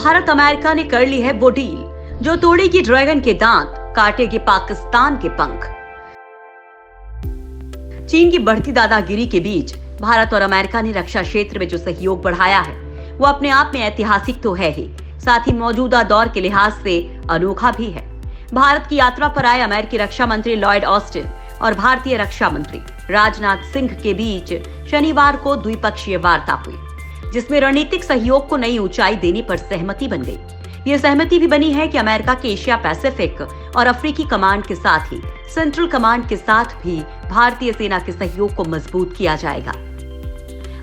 Bharat America ने कर ली है वो डील जो तोड़ेगी ड्रैगन के दांत, काटेगी पाकिस्तान के पंख। चीन की बढ़ती दादागिरी के बीच भारत और अमेरिका ने रक्षा क्षेत्र में जो सहयोग बढ़ाया है वो अपने आप में ऐतिहासिक तो है ही, साथ ही मौजूदा दौर के लिहाज से अनोखा भी है। भारत की यात्रा पर आए अमेरिकी रक्षा मंत्री लॉयड ऑस्टिन और भारतीय रक्षा मंत्री राजनाथ सिंह के बीच शनिवार को द्विपक्षीय वार्ता हुई, जिसमें रणनीतिक सहयोग को नई ऊंचाई देने पर सहमति बन गई। ये सहमति भी बनी है कि अमेरिका के एशिया पैसिफिक और अफ्रीकी कमांड के साथ ही सेंट्रल कमांड के साथ भी भारतीय सेना के सहयोग को मजबूत किया जाएगा।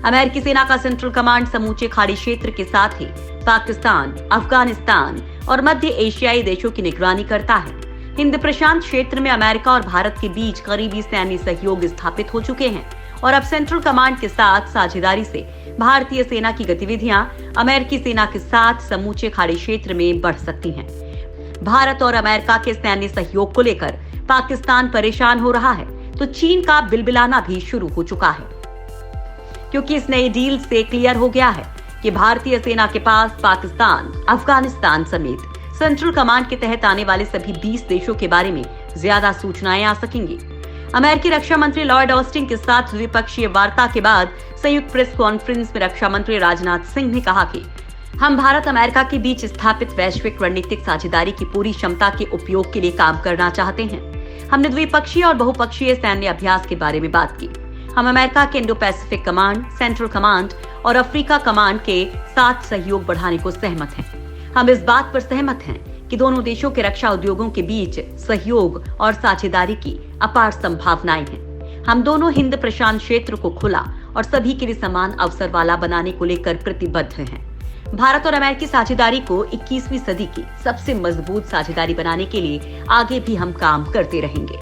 अमेरिकी सेना का सेंट्रल कमांड समूचे खाड़ी क्षेत्र के साथ ही पाकिस्तान, अफगानिस्तान और मध्य एशियाई देशों की निगरानी करता है। हिंद प्रशांत क्षेत्र में अमेरिका और भारत के बीच करीबी सैन्य सहयोग स्थापित हो चुके हैं और अब सेंट्रल कमांड के साथ साझेदारी से भारतीय सेना की गतिविधियां अमेरिकी सेना के साथ समूचे खाड़ी क्षेत्र में बढ़ सकती हैं। भारत और अमेरिका के सैन्य सहयोग को लेकर पाकिस्तान परेशान हो रहा है तो चीन का बिलबिलाना भी शुरू हो चुका है, क्योंकि इस नई डील से क्लियर हो गया है कि भारतीय सेना के पास पाकिस्तान, अफगानिस्तान समेत सेंट्रल कमांड के तहत आने वाले सभी 20 देशों के बारे में ज्यादा सूचनाएं आ सकेंगी। अमेरिकी रक्षा मंत्री लॉयड ऑस्टिन के साथ द्विपक्षीय वार्ता के बाद संयुक्त प्रेस कॉन्फ्रेंस में रक्षा मंत्री राजनाथ सिंह ने कहा कि हम भारत अमेरिका के बीच स्थापित वैश्विक रणनीतिक साझेदारी की पूरी क्षमता के उपयोग के लिए काम करना चाहते हैं। हमने द्विपक्षीय और बहुपक्षीय सैन्य अभ्यास के बारे में बात की। हम अमेरिका के Indo Pacific command, central command और अफ्रीका कमांड के साथ सहयोग बढ़ाने को सहमत हैं। हम इस बात पर सहमत हैं कि दोनों देशों के रक्षा उद्योगों के बीच सहयोग और साझेदारी की अपार संभावनाएं हैं। हम दोनों हिंद प्रशांत क्षेत्र को खुला और सभी के लिए समान अवसर वाला बनाने को लेकर प्रतिबद्ध हैं। भारत और अमेरिकी साझेदारी को 21वीं सदी की सबसे मजबूत साझेदारी बनाने के लिए आगे भी हम काम करते रहेंगे।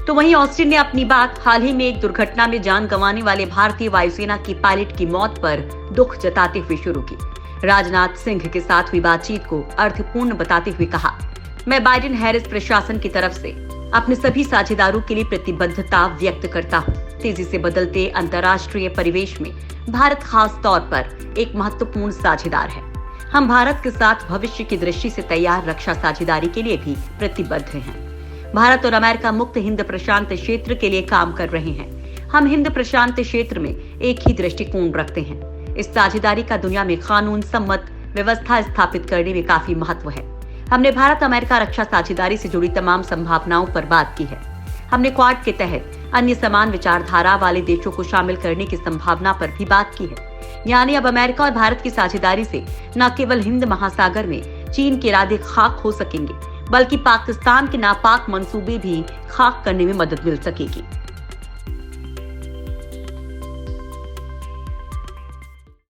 तो वहीं ऑस्टिन ने अपनी बात हाल ही में एक दुर्घटना में जान गंवाने वाले भारतीय वायुसेना की पायलट की मौत पर दुख जताते हुए शुरू की। राजनाथ सिंह के साथ हुई बातचीत को अर्थपूर्ण बताते हुए कहा, मैं बाइडेन हैरिस प्रशासन की तरफ से अपने सभी साझेदारों के लिए प्रतिबद्धता व्यक्त करता हूं। तेजी से बदलते अंतर्राष्ट्रीय परिवेश में भारत खास तौर पर एक महत्वपूर्ण साझेदार है। हम भारत के साथ भविष्य की दृष्टि से तैयार रक्षा साझेदारी के लिए भी प्रतिबद्ध हैं। भारत और अमेरिका मुक्त हिंद प्रशांत क्षेत्र के लिए काम कर रहे हैं। हम हिंद प्रशांत क्षेत्र में एक ही दृष्टिकोण रखते हैं। इस साझेदारी का दुनिया में कानून सम्मत व्यवस्था स्थापित करने में काफी महत्व है। हमने भारत अमेरिका रक्षा साझेदारी से जुड़ी तमाम संभावनाओं पर बात की है। हमने क्वाड के तहत अन्य समान विचारधारा वाले देशों को शामिल करने की संभावना पर भी बात की है। यानी अब अमेरिका और भारत की साझेदारी से न केवल हिंद महासागर में चीन के इरादे खाक हो सकेंगे, बल्कि पाकिस्तान के नापाक मंसूबे भी खाक करने में मदद मिल सकेगी।